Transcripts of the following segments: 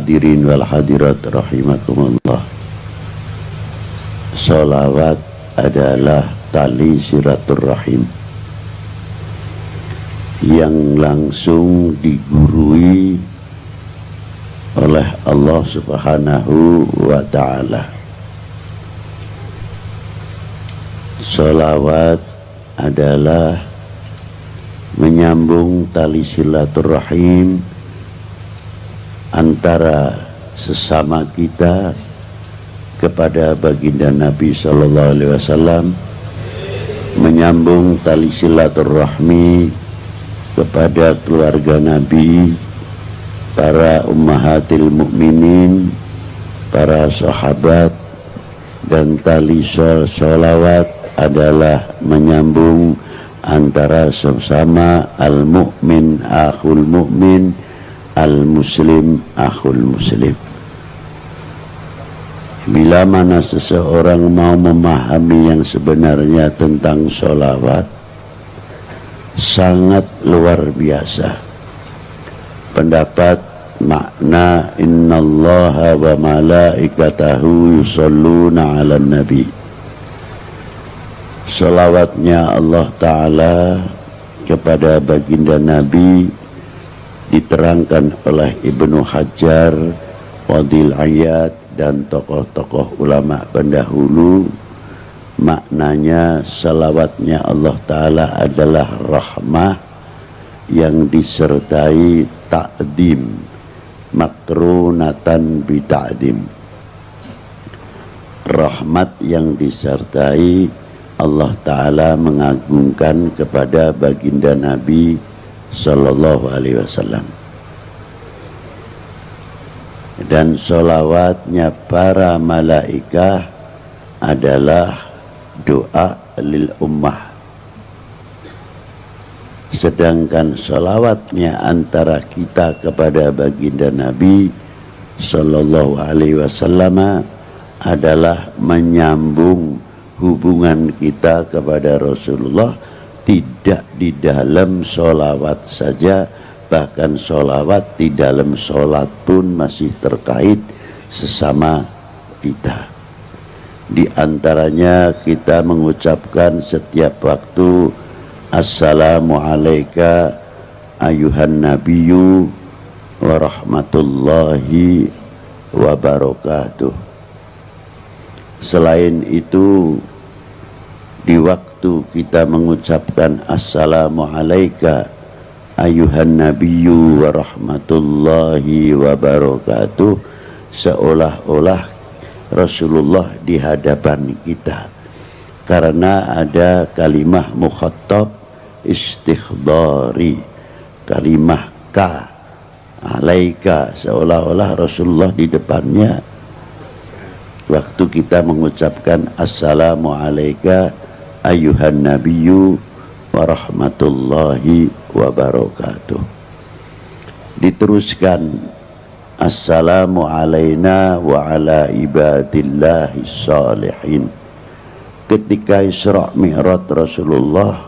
hadirin wal hadirat rahimakumullah. Sholawat adalah tali silaturahim yang langsung digurui oleh Allah Subhanahu wa ta'ala. Sholawat adalah menyambung tali silaturahim antara sesama kita kepada baginda Nabi Sallallahu Alaihi Wasallam, menyambung tali silaturahmi kepada keluarga Nabi, para ummahatil mukminin, para sahabat, dan tali sholawat adalah menyambung antara sesama al-mu'min akhul mu'min, al-muslim akhul muslim. Bila mana seseorang mau memahami yang sebenarnya tentang sholawat, sangat luar biasa. Pendapat makna innallaha wa malaikatahu yusholluna ala nabi, sholawatnya Allah Ta'ala kepada baginda Nabi diterangkan oleh Ibnu Hajar, Wadil Ayat, dan tokoh-tokoh ulama pendahulu. Maknanya sholawatnya Allah Ta'ala adalah rahmah yang disertai ta'dim, makrunatan bi ta'dim, rahmat yang disertai Allah Ta'ala mengagungkan kepada baginda Nabi Sallallahu Alaihi Wasallam. Dan sholawatnya para malaikah adalah doa lil ummah. Sedangkan sholawatnya antara kita kepada baginda Nabi Sallallahu Alaihi Wasallam adalah menyambung hubungan kita kepada Rasulullah, tidak di dalam sholawat saja, bahkan sholawat di dalam sholat pun masih terkait sesama kita. Di antaranya kita mengucapkan setiap waktu assalamu alayka ayuhan nabiyyu wa rahmatullahi wa barakatuh. Selain itu, di waktu kita mengucapkan assalamu alayka ayuhan nabiyyu wa rahmatullahi wa barakatuh, seolah-olah Rasulullah di hadapan kita, karena ada kalimah mukhatab istighdari, kalimah ka alaika, seolah-olah Rasulullah di depannya waktu kita mengucapkan assalamu alayka ayuhan nabiyyu wa rahmatullahi wa barakatuh. Diteruskan assalamu alayna wa ala ibadillahi salihin. Ketika Isra Mi'raj Rasulullah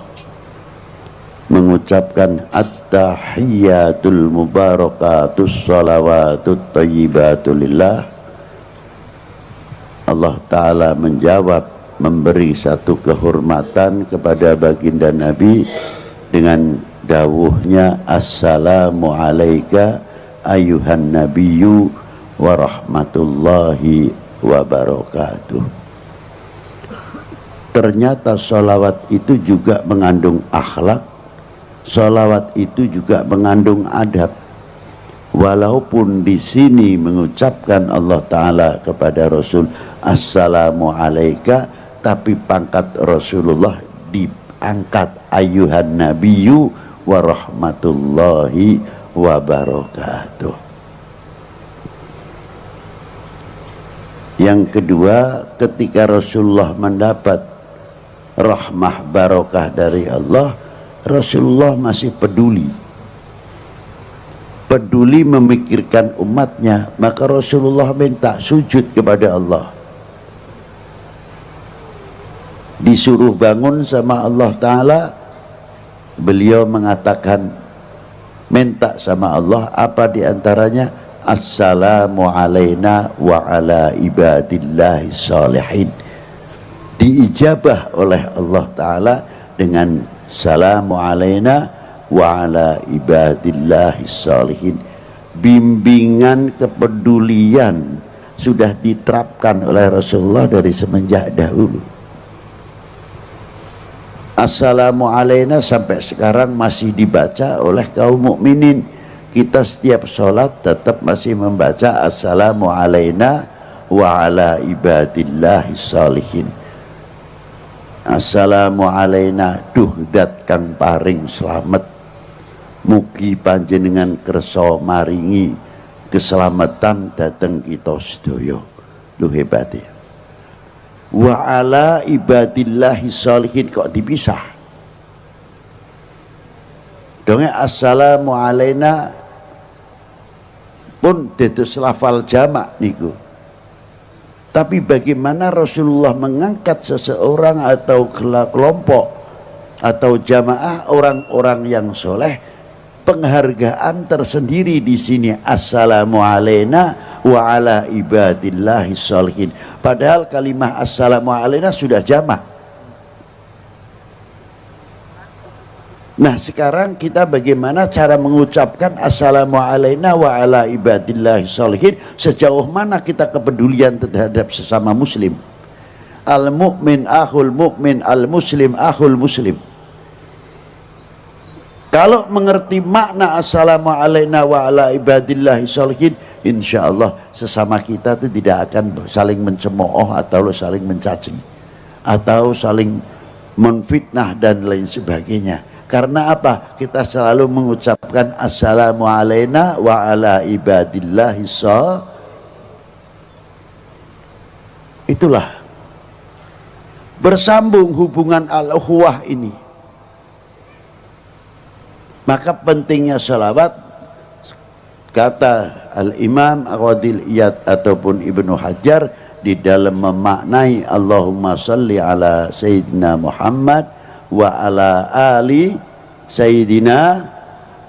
mengucapkan at-tahiyyatul mubarakatus salawatut thayyibatu lillah, Allah Ta'ala menjawab, memberi satu kehormatan kepada baginda Nabi dengan dawuhnya assalamu alayka ayuhan nabiyyu wa rahmatullahi wa barakatuh. Ternyata sholawat itu juga mengandung akhlak, sholawat itu juga mengandung adab. Walaupun di sini mengucapkan Allah Ta'ala kepada Rasul assalamu alayka, tapi pangkat Rasulullah diangkat ayuhan nabiyyu wa rahmatullahi wa barakatuh. Yang kedua, ketika Rasulullah mendapat rahmah barokah dari Allah, Rasulullah masih peduli memikirkan umatnya, maka Rasulullah minta sujud kepada Allah. Disuruh bangun sama Allah Ta'ala, beliau mengatakan minta sama Allah, apa diantaranya? assalamu alaina wa ala ibadillahi salihin. Diijabah oleh Allah Ta'ala dengan salamu alaina wa ala ibadillahi salihin. Bimbingan kepedulian sudah diterapkan oleh Rasulullah dari semenjak dahulu. Assalamu alaina sampai sekarang masih dibaca oleh kaum mukminin. Kita setiap sholat tetap masih membaca assalamu alaina wa ala ibadillahi salihin. Assalamu alaina duh dat kang paring slamet, mugi panjenengan kersa maringi keselamatan dateng kita sedaya. Lu hebat ya. Wa ala ibadillahi salihin kok dipisah. Donge assalamu alaina pun dados lafal jamak niku. Tapi bagaimana Rasulullah mengangkat seseorang atau kelompok atau jamaah orang-orang yang soleh, penghargaan tersendiri di sini, assalamu alaina wa ala ibadillahi sholihin. Padahal kalimah assalamu alaina sudah jamak. Nah sekarang kita bagaimana cara mengucapkan assalamu alaina wa ala ibadillahi sholihin, sejauh mana kita kepedulian terhadap sesama muslim. Al mu'min akhul mu'min, al muslim akhul muslim. Kalau mengerti makna assalamu alaina wa ala ibadillahi sholihin, insya Allah sesama kita itu tidak akan saling mencemooh atau saling mencaci atau saling menfitnah dan lain sebagainya. Karena apa? Kita selalu mengucapkan assalamu alaina wa ala ibadillahi sholihin. Itulah bersambung hubungan al-ukhuwah ini. Maka pentingnya salawat, kata Al-Imam Al-Qadil Iyad ataupun Ibnu Hajar di dalam memaknai Allahumma salli ala Sayyidina Muhammad wa ala ali Sayyidina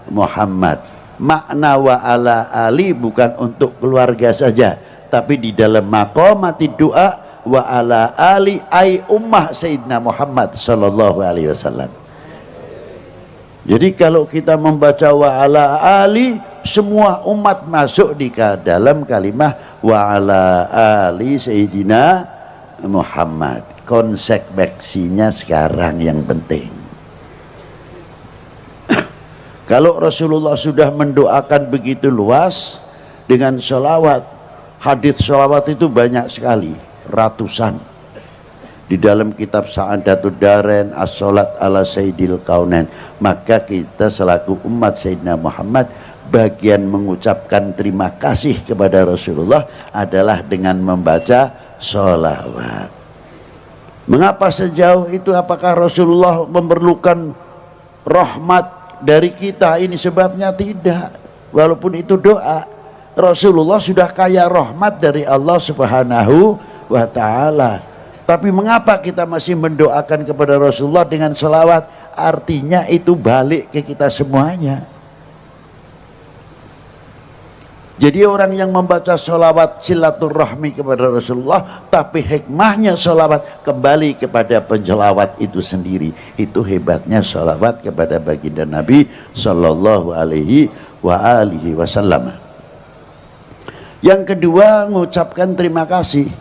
Muhammad. Makna wa ala ali bukan untuk keluarga saja, tapi di dalam maqamati doa wa ala ali ay ummah Sayyidina Muhammad sallallahu alaihi wasallam. Jadi kalau kita membaca wa ala ali, semua umat masuk di dalam kalimah wa ala ali Sayyidina Muhammad. Konsekuensinya sekarang yang penting. Kalau Rasulullah sudah mendoakan begitu luas dengan sholawat, hadits sholawat itu banyak sekali, ratusan. Di dalam kitab Sa'adatud Darain, as-sholat ala Sayyidil Kaunain. Maka kita selaku umat Sayyidina Muhammad, bagian mengucapkan terima kasih kepada Rasulullah adalah dengan membaca sholawat. Mengapa sejauh itu? Apakah Rasulullah memerlukan rahmat dari kita? Ini sebabnya tidak. Walaupun itu doa, Rasulullah sudah kaya rahmat dari Allah Subhanahu wa ta'ala. Tapi mengapa kita masih mendoakan kepada Rasulullah dengan selawat? Artinya itu balik ke kita semuanya. Jadi orang yang membaca sholawat silaturahmi kepada Rasulullah, tapi hikmahnya sholawat kembali kepada penjelawat itu sendiri. Itu hebatnya sholawat kepada baginda Nabi Sallallahu Alaihi Wasallam. Yang kedua, mengucapkan terima kasih.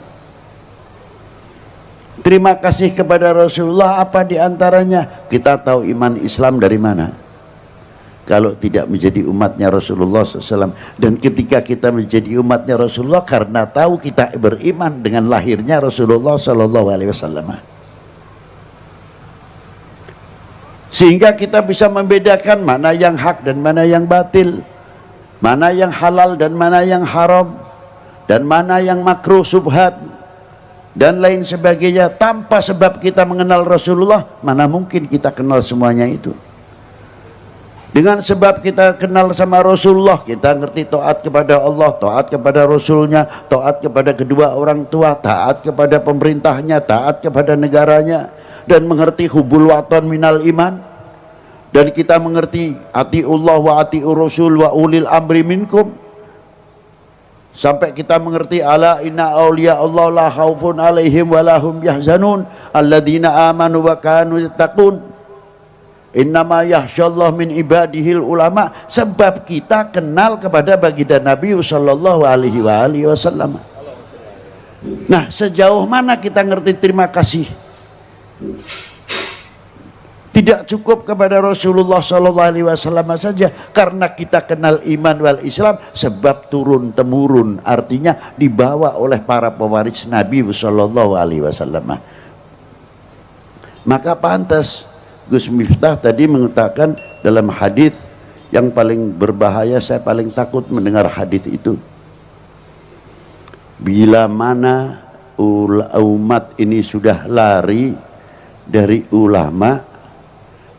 Terima kasih kepada Rasulullah, apa diantaranya? Kita tahu iman Islam dari mana? Kalau tidak menjadi umatnya Rasulullah SAW. Dan ketika kita menjadi umatnya Rasulullah, karena tahu kita beriman dengan lahirnya Rasulullah SAW. Sehingga kita bisa membedakan mana yang hak dan mana yang batil, mana yang halal dan mana yang haram, dan mana yang makruh subhat, dan lain sebagainya. Tanpa sebab kita mengenal Rasulullah, mana mungkin kita kenal semuanya itu. Dengan sebab kita kenal sama Rasulullah, kita ngerti taat kepada Allah, taat kepada Rasulnya, taat kepada kedua orang tua, taat kepada pemerintahnya, taat kepada negaranya, dan mengerti hubul watan minal iman. Dan kita mengerti atiullah wa atiur rasul wa ulil amri minkum. sampai kita mengerti ala inna auliya Allah la khaufun alaihim walahum yahzanun alladzina amanu wa kanu yattaqun innama yakhsyallahu min ibadihil ulama. Sebab kita kenal kepada baginda Nabi sallallahu alaihi wasallam. Nah, sejauh mana kita ngerti terima kasih? Tidak cukup kepada Rasulullah sallallahu alaihi wasallam saja, karena kita kenal iman wal Islam sebab turun temurun, artinya dibawa oleh para pewaris Nabi sallallahu alaihi wasallam. Maka pantas Gus Miftah tadi mengatakan dalam hadis yang paling berbahaya, saya paling takut mendengar hadis itu. Bila mana umat ini sudah lari dari ulama,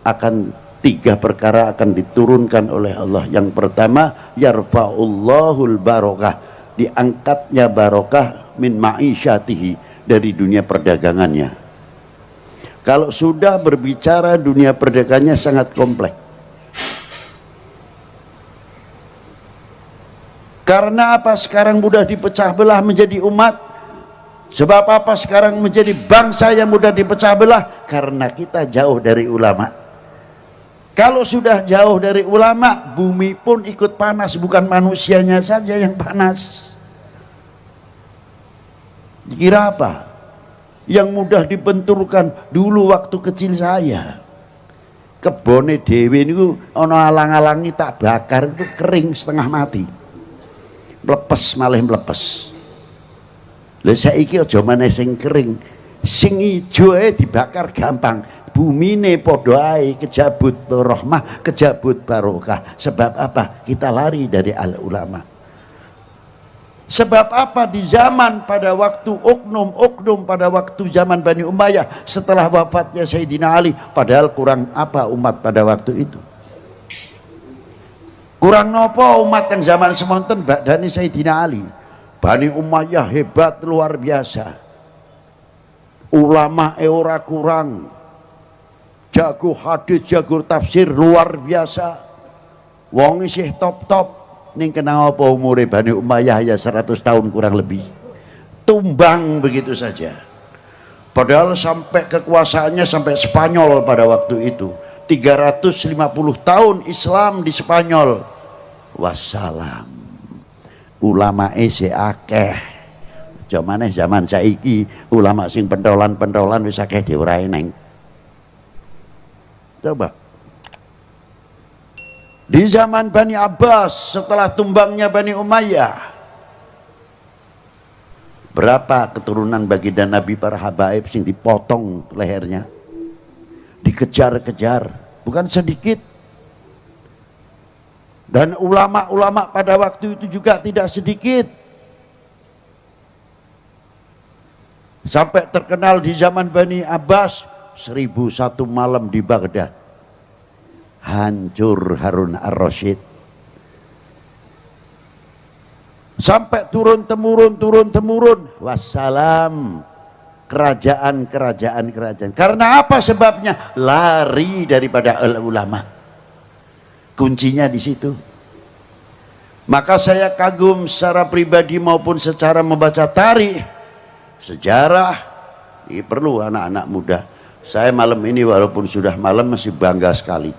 akan 3 perkara akan diturunkan oleh Allah. Yang pertama, yarfa'ullahul barokah, diangkatnya barokah min ma'isyatihi, dari dunia perdagangannya. Kalau sudah berbicara dunia perdagangannya sangat kompleks. Karena apa sekarang mudah dipecah belah menjadi umat? Sebab apa sekarang menjadi bangsa yang mudah dipecah belah? Karena kita jauh dari ulama. Kalau sudah jauh dari ulama, bumi pun ikut panas, bukan manusianya saja yang panas. Dikira apa? Yang mudah dibenturkan. Dulu waktu kecil saya, kebone dewe niku ana alang-alangi tak bakar, itu kering setengah mati. Mlepes, malah mlepes. Lah saiki aja maneh sing kering, sing ijo dibakar gampang. Bumine padha ae kejabut rahmah, kejabut barokah. Sebab apa? Kita lari dari al ulama. Sebab apa? Di zaman pada waktu oknum pada waktu zaman Bani Umayyah, setelah wafatnya Sayyidina Ali, padahal kurang apa umat pada waktu itu? Kurang nopo umat yang zaman semonten badani Sayyidina Ali? Bani Umayyah hebat luar biasa. Ulama ora kurang. Jago hadis, jago tafsir luar biasa. Wong isih top-top. Ning kena apa umure Bani Umayyah ya 100 tahun kurang lebih. Tumbang begitu saja. Padahal sampai kekuasaannya sampai Spanyol pada waktu itu. 350 tahun Islam di Spanyol. Wassalam. Ulama isih akeh. Jamane zaman saiki ulama sing pentolan-pentolan wis akeh dhewe ora eneng. Coba di zaman Bani Abbas, setelah tumbangnya Bani Umayyah, berapa keturunan baginda Nabi para habaib sing dipotong lehernya, dikejar-kejar, bukan sedikit. Dan ulama-ulama pada waktu itu juga tidak sedikit. Sampai terkenal di zaman Bani Abbas, 1001 malam di Baghdad, hancur Harun ar-Rasyid. Sampai turun temurun, wassalam, kerajaan. Karena apa sebabnya? Lari daripada ulama. Kuncinya di situ. Maka saya kagum secara pribadi maupun secara membaca tarikh, sejarah. Ini perlu anak-anak muda. Saya malam ini walaupun sudah malam masih bangga sekali.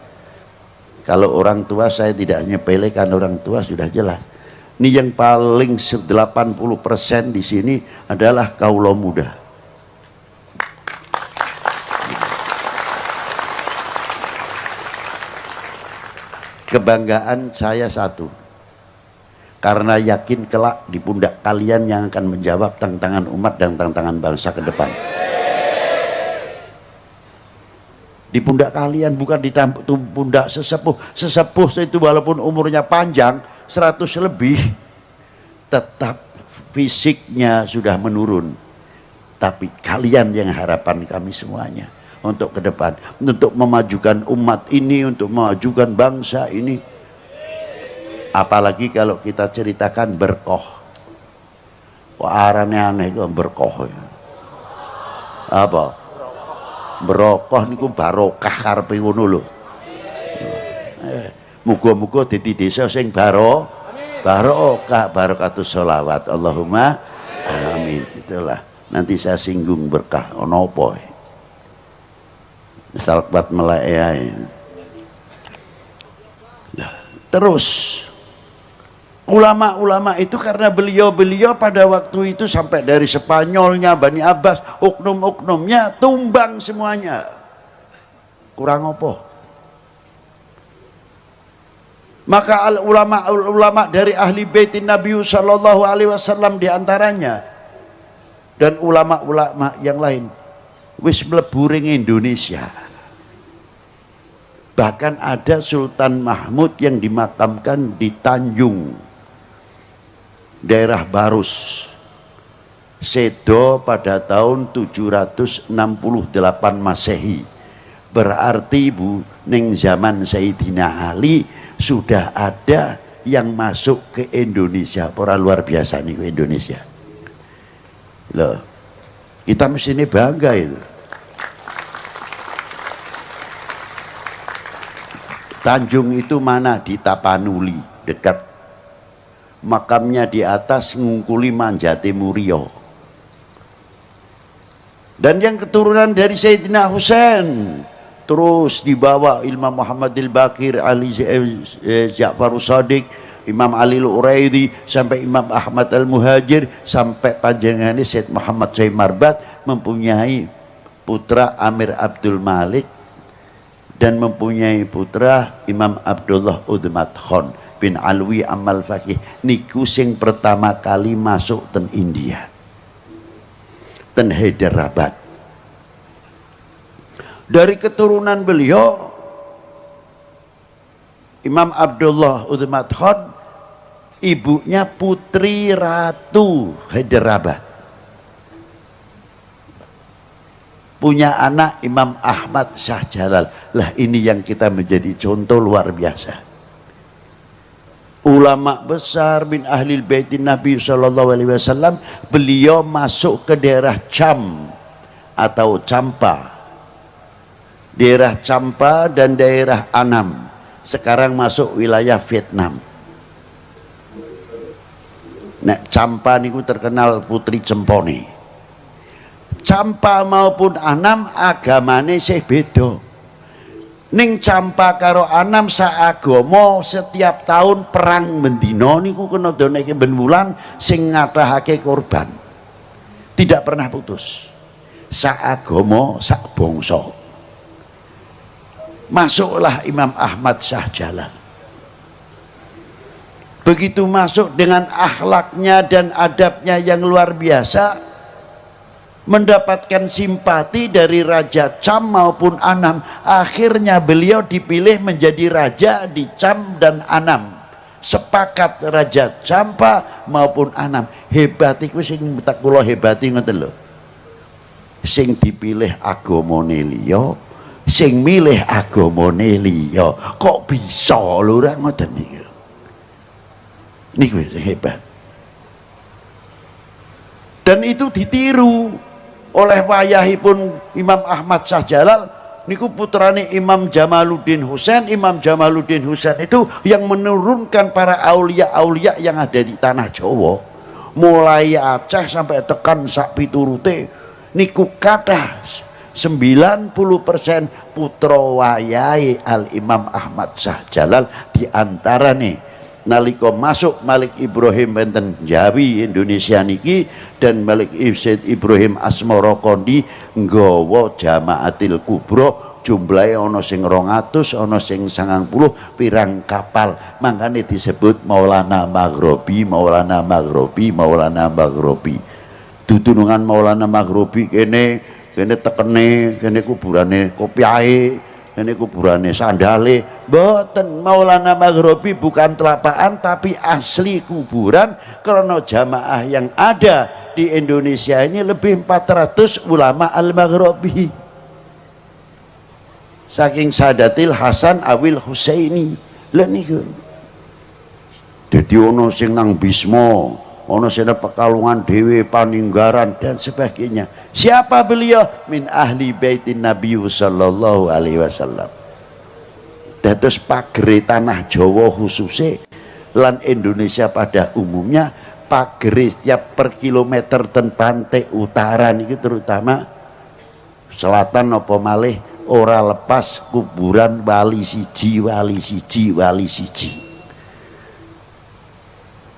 Kalau orang tua saya tidak nyepelekan, orang tua sudah jelas. Ini yang paling 80% di sini adalah kaula muda. Kebanggaan saya satu, karena yakin kelak di pundak kalian yang akan menjawab tantangan umat dan tantangan bangsa ke depan. Di pundak kalian, bukan di pundak sesepuh. Sesepuh itu walaupun umurnya panjang 100 lebih, tetap fisiknya sudah menurun. Tapi kalian yang harapan kami semuanya untuk ke depan, untuk memajukan umat ini, untuk memajukan bangsa ini. Apalagi kalau kita ceritakan berkoh. Wah, aneh-aneh itu berkoh ya. Apa? Berokah niku barokah karepe ngono lho. Muga-muga dadi desa sing barokah, barakatus sholawat. Allahumma amin. Itulah nanti saya singgung berkah ono apa misal kuat melek. Terus ulama-ulama itu karena beliau-beliau pada waktu itu sampai dari Spanyolnya Bani Abbas, oknum-oknumnya tumbang semuanya. Kurang apa? Maka ulama-ulama dari ahli baitin Nabi sallallahu alaihi wasallam diantaranya dan ulama-ulama yang lain wis mlebu ring Indonesia. Bahkan ada Sultan Mahmud yang dimakamkan di Tanjung, daerah Barus, Sedo pada tahun 768 Masehi. Berarti Bu, ning zaman Sayyidina Ali sudah ada yang masuk ke Indonesia. Orang luar biasa nih ke Indonesia. Loh, kita mesti ini bangga itu. Tanjung itu mana? Di Tapanuli, dekat. Makamnya di atas ngungkuli Manjate Murio. Dan yang keturunan dari Sayyidina Husain terus dibawa Imam Muhammad al-Baqir, Ali Ja'far Shadiq, Imam Ali al-Uraidi, sampai Imam Ahmad al-Muhajir, sampai panjangannya Syed Muhammad Syekh Marbat mempunyai putra Amir Abdul Malik dan mempunyai putra Imam Abdullah Udmat Khan bin Alwi Amal Fakih. Niku sing pertama kali masuk ten India, ten Hyderabad. Dari keturunan beliau Imam Abdullah Udmat Khan, ibunya Putri Ratu Hyderabad, punya anak Imam Ahmad Shah Jalal. Lah ini yang kita menjadi contoh luar biasa. Ulama besar bin ahli baitin Nabi sallallahu alaihi wasallam, beliau masuk ke daerah Cham atau Champa. Daerah Champa dan daerah Annam sekarang masuk wilayah Vietnam. Nah, Champa niku terkenal putri cempone. Champa maupun Annam agamane sih beda. Ning Champa karo Annam saagama setiap tahun perang mendino niku kena doneke ben wulan sing ngathahake korban. Tidak pernah putus. Saagama sak bangsa. Masuklah Imam Ahmad Shah Jalal. Begitu masuk dengan akhlaknya dan adabnya yang luar biasa, mendapatkan simpati dari Raja Cham maupun Annam. Akhirnya beliau dipilih menjadi raja di Cham dan Annam. Sepakat Raja Champa maupun Annam. Hebat iku sing tak kula hebati ngoten lho. Sing dipilih agamane liya, sing milih agamane liya. Kok bisa lho ora ngoten niku. Niku sing hebat. Dan itu ditiru oleh wayahipun Imam Ahmad Shah Jalal niku putrane Imam Jamaluddin Husain. Imam Jamaluddin Husain itu yang menurunkan para aulia-aulia yang ada di tanah Jawa, mulai Aceh sampai tekan sak piturute niku kathah 90% putra wayahe Al Imam Ahmad Shah Jalal. Diantarane nalika masuk Malik Ibrahim enten Jawi Indonesia niki dan Malik Said Ibrahim Asmara Kondi nggawa Jamaatil Kubra, jumlahe ana sing 200, ana sing 90 pirang kapal. Mangkane disebut Maulana Maghribi, Maulana Maghribi, Maulana Maghribi. Dutunungan Maulana Maghribi kene tekene, kene kuburane kopiahe, kene kuburane sandale. Mboten, Maulana Maghribi bukan telapaan tapi asli kuburan, karena jamaah yang ada di Indonesia ini lebih 400 ulama al-Maghribi. Saking Sadatil Hasan Awil Husaini. Lha niku. Dadi ono sing nang Bisma, ono sing Pekalongan dhewe, Paninggaran dan sebagainya. Siapa beliau? Min ahli baitin Nabi sallallahu alaihi wasallam. Dados pagere tanah Jawa khususnya lan Indonesia pada umumnya pagere setiap per kilometer ten pantai utara niki terutama selatan apa malih ora lepas kuburan wali siji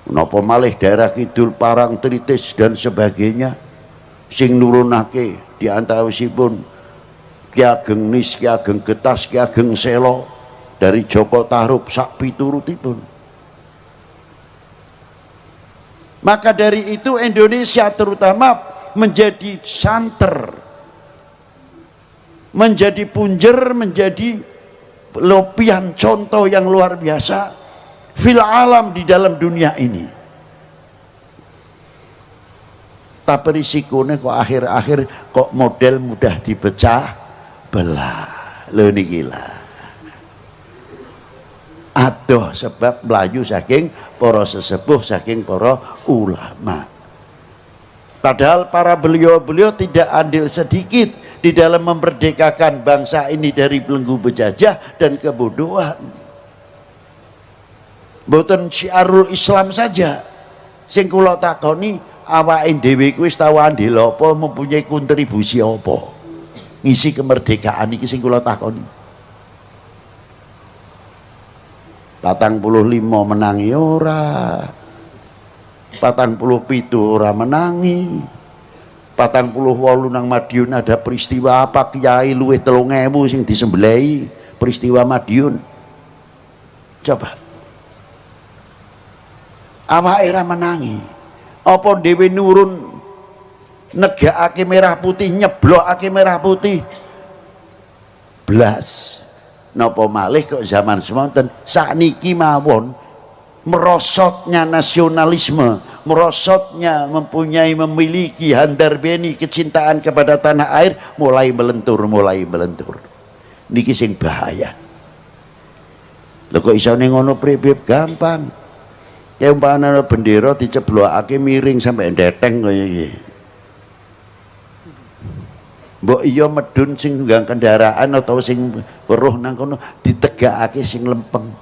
napa malih daerah kidul Parangtritis dan sebagainya sing nurunake di antawisipun Ki Ageng Nis, Ki Ageng Getas, Ki Ageng Selo dari Joko Tarub sak piturutipun. Maka dari itu Indonesia terutama menjadi santer, menjadi punjer, menjadi lopian contoh yang luar biasa fil alam di dalam dunia ini. Tapi risikonya kok akhir-akhir kok model mudah dipecah belah. Lho niki lah. Adoh sebab melayu saking para sesepuh, saking para ulama. Padahal para beliau-beliau tidak andil sedikit di dalam memerdekakan bangsa ini dari belenggu penjajah dan kebodohan. Mboten syiarul Islam saja sing kula takoni awake dhewe kuwi wis tau andil apa, mempunyai kontribusi apa ngisi kemerdekaan iki sing kula takoni. 45 menangi ora, 47 ora menangi, 48 nang Madiun ada peristiwa apa kiai luwih 3000 sing disembelih peristiwa Madiun. Coba awake ora menangi apa dhewe nurun negakake merah putih, nyeblokake merah putih blas napa malih kok zaman semonten sakniki mawon merosotnya nasionalisme, merosotnya memiliki handar beni kecintaan kepada tanah air mulai melentur niki sing bahaya. Lho kok isone ngono pripip gampang. Ya umpamane bendera diceblokake miring sampai ndeteng kaya iki. Mbok iya medun sing nggang kendaraan atau sing weruh nang kono ditegakake sing lempeng.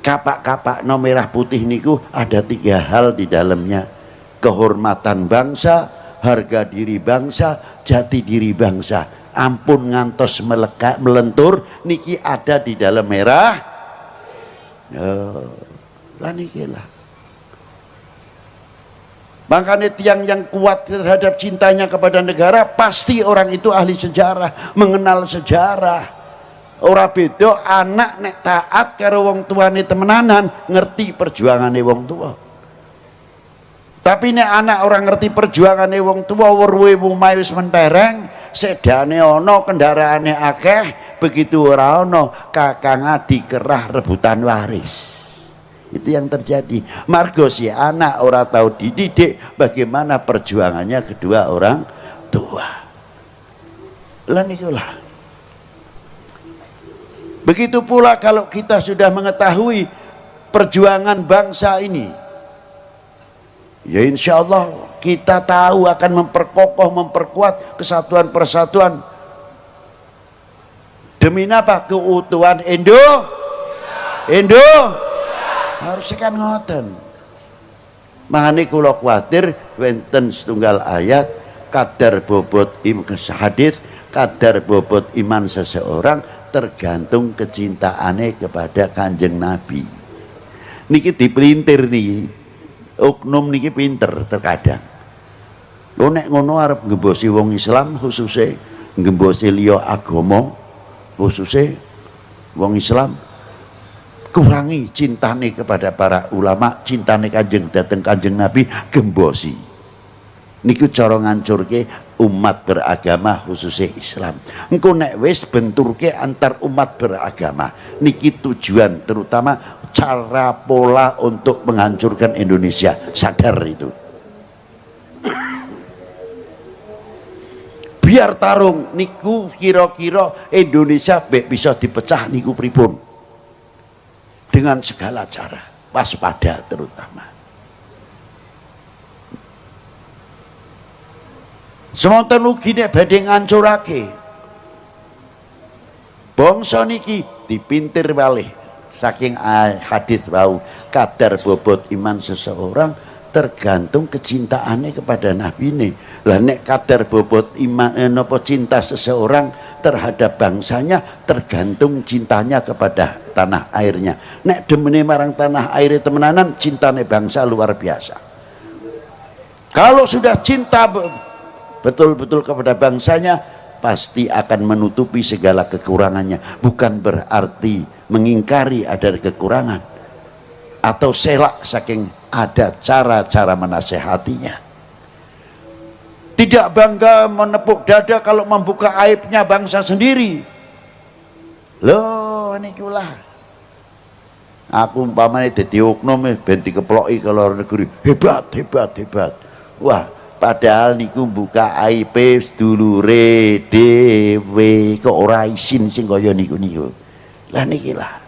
Kapak-kapak no merah putih niku ada 3 hal di dalamnya. Kehormatan bangsa, harga diri bangsa, jati diri bangsa. Ampun ngantos melekat melentur niki ada di dalam merah. Lah niki lah. Makanya tiang yang kuat terhadap cintanya kepada negara pasti orang itu ahli sejarah, mengenal sejarah. Ora beda anak nek taat karo wong tuane temenanan ngerti perjuangane wong tua. Tapi nek anak orang ngerti perjuangane wong tua weruhe omahe wis mentereng, sedane ana, kendaraane akeh, begitu ora ana kakang adik kerah rebutan waris. Itu yang terjadi. Margo si anak ora tahu dididik bagaimana perjuangannya kedua orang tua. Lah nikulah. Begitu pula kalau kita sudah mengetahui perjuangan bangsa ini, ya insya Allah kita tahu akan memperkokoh, memperkuat kesatuan persatuan demi apa? Keutuhan Indo harus kan ngoten. Makanya kula kuatir wenten setunggal ayat kadar bobot hadis, kadar bobot iman seseorang tergantung kecintaannya kepada Kanjeng Nabi. Niki dipelintir niki. Oknum niki pinter terkadang. Lho nek ngono arep ngembosi wong Islam khususnya ngembosi liya agama khususnya wong Islam kurangi cintane kepada para ulama, cintane Kanjeng dateng Kanjeng Nabi gembosi. Niku cara ngancurke umat beragama khususnya Islam. Engko nek wis benturke antar umat beragama niki tujuan terutama cara pola untuk menghancurkan Indonesia. Sadar itu. Biar tarung niku kira-kira Indonesia bisa dipecah niku pripun. Dengan segala cara, waspada terutama. Semonten ugi nek badhe ngancurake bangsa niki dipintir malih saking hadis bau kadar bobot iman seseorang tergantung kecintaannya kepada Nabi ini. Lah nek kadar bobot iman nopo cinta seseorang terhadap bangsanya tergantung cintanya kepada tanah airnya. Nek demene marang tanah air temenanan, cintane bangsa luar biasa. Kalau sudah cinta betul-betul kepada bangsanya, pasti akan menutupi segala kekurangannya. Bukan berarti mengingkari ada kekurangan atau selak, saking ada cara-cara menasehatinya. Tidak bangga menepuk dada kalau membuka aibnya bangsa sendiri. Loh nikulah aku umpamanya dadi oknum ben dikeploki ke luar negeri, hebat hebat hebat. Wah, padahal niku buka aib sedulure dhewe kok ora isin sing kaya niku. Lah niki lah.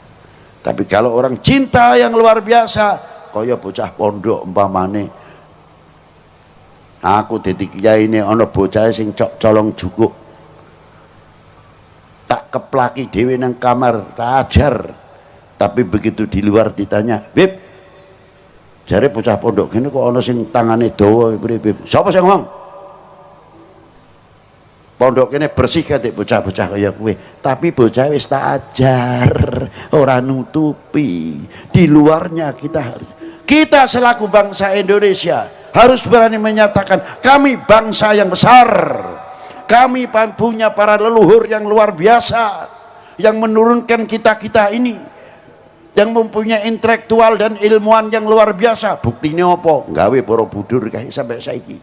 Tapi kalau orang cinta yang luar biasa, kaya bocah pondok umpamane, aku dadi kiai ini ana bocah sing colong jukuk, tak keplaki dhewe nang kamar, tak ajar. Tapi begitu di luar ditanya, "Bib, jare bocah pondok kene kok ana sing tangane dawa piye, Bib? Sapa sing ngomong? Pondok kene bersih katik bocah-bocah kaya kowe." Tapi bocah wis tak ajar, ora nutupi. Di luarnya kita selaku bangsa Indonesia harus berani menyatakan kami bangsa yang besar. Kami punya para leluhur yang luar biasa yang menurunkan kita-kita ini, yang mempunyai intelektual dan ilmuwan yang luar biasa. Buktinya apa? Gawe Borobudur kayak sampai saiki.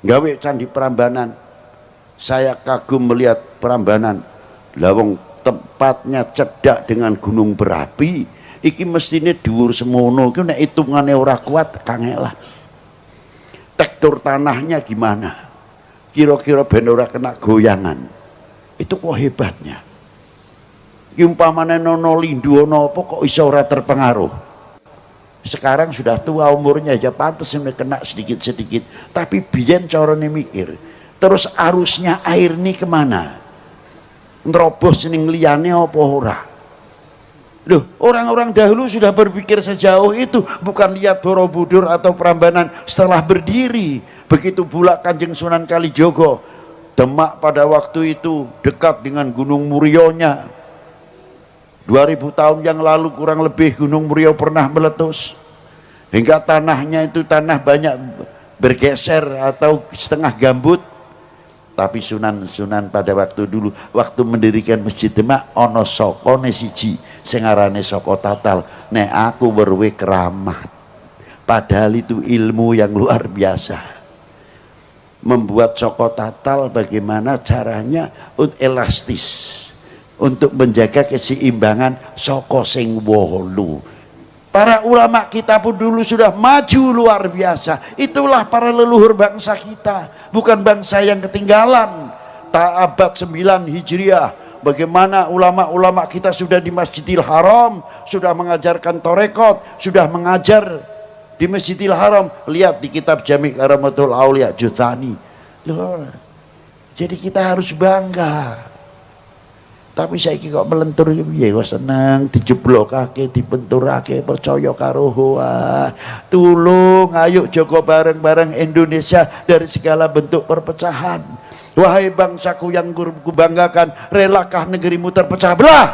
Gawe Candi Prambanan. Saya kagum melihat Prambanan. Lawang tempatnya cedak dengan gunung berapi. Iki mestine dhuwur semono. Iki nek hitungane ora kuat kangelan. Tekstur tanahnya gimana? Kira-kira ben ora kena goyangan. Itu kok hebatnya. Iki umpamane nono lindu ono apa kok iso ora terpengaruh. Sekarang sudah tua umurnya aja pantes kena sedikit-sedikit. Tapi biyen carane mikir. Terus arusnya air ini kemana? Nerobos ning liyane apa ora? Loh, orang-orang dahulu sudah berpikir sejauh itu, bukan lihat Borobudur atau Prambanan setelah berdiri. Begitu pula Kanjeng Sunan Kalijogo, Demak pada waktu itu dekat dengan Gunung Murionya. 2000 tahun yang lalu kurang lebih Gunung Murio pernah meletus. Hingga tanahnya itu tanah banyak bergeser atau setengah gambut. Tapi Sunan pada waktu dulu, waktu mendirikan Masjid Demak, ono sokone siji sing arane Soko Tatal. Nek aku berwe keramat. Padahal itu ilmu yang luar biasa. Membuat Soko Tatal bagaimana caranya elastis untuk menjaga keseimbangan soko sing wolu. Para ulama kita pun dulu sudah maju luar biasa. Itulah para leluhur bangsa kita, bukan bangsa yang ketinggalan. Abad 9 Hijriah, bagaimana ulama-ulama kita sudah di Masjidil Haram, sudah mengajarkan torekot, sudah mengajar di Masjidil Haram. Lihat di kitab Jami' Karamatul Aulia Jutani. Jadi kita harus bangga. Tapi saiki kok melentur piye kok seneng dijeblokake, dibenturake, percaya karo hoa. Tulung ayo jaga bareng-bareng Indonesia dari segala bentuk perpecahan. Wahai bangsaku yang kubanggakan, relakah negerimu terpecah belah?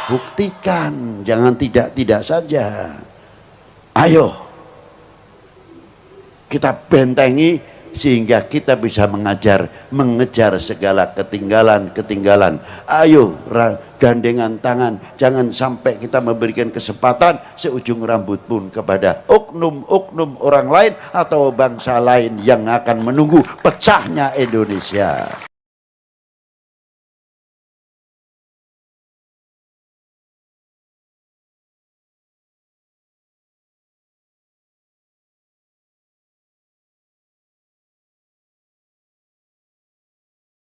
Buktikan, jangan tidak-tidak saja. Ayo kita bentengi sehingga kita bisa mengejar segala ketinggalan. Ayo gandengan tangan, jangan sampai kita memberikan kesempatan seujung rambut pun kepada oknum-oknum orang lain atau bangsa lain yang akan menunggu pecahnya Indonesia.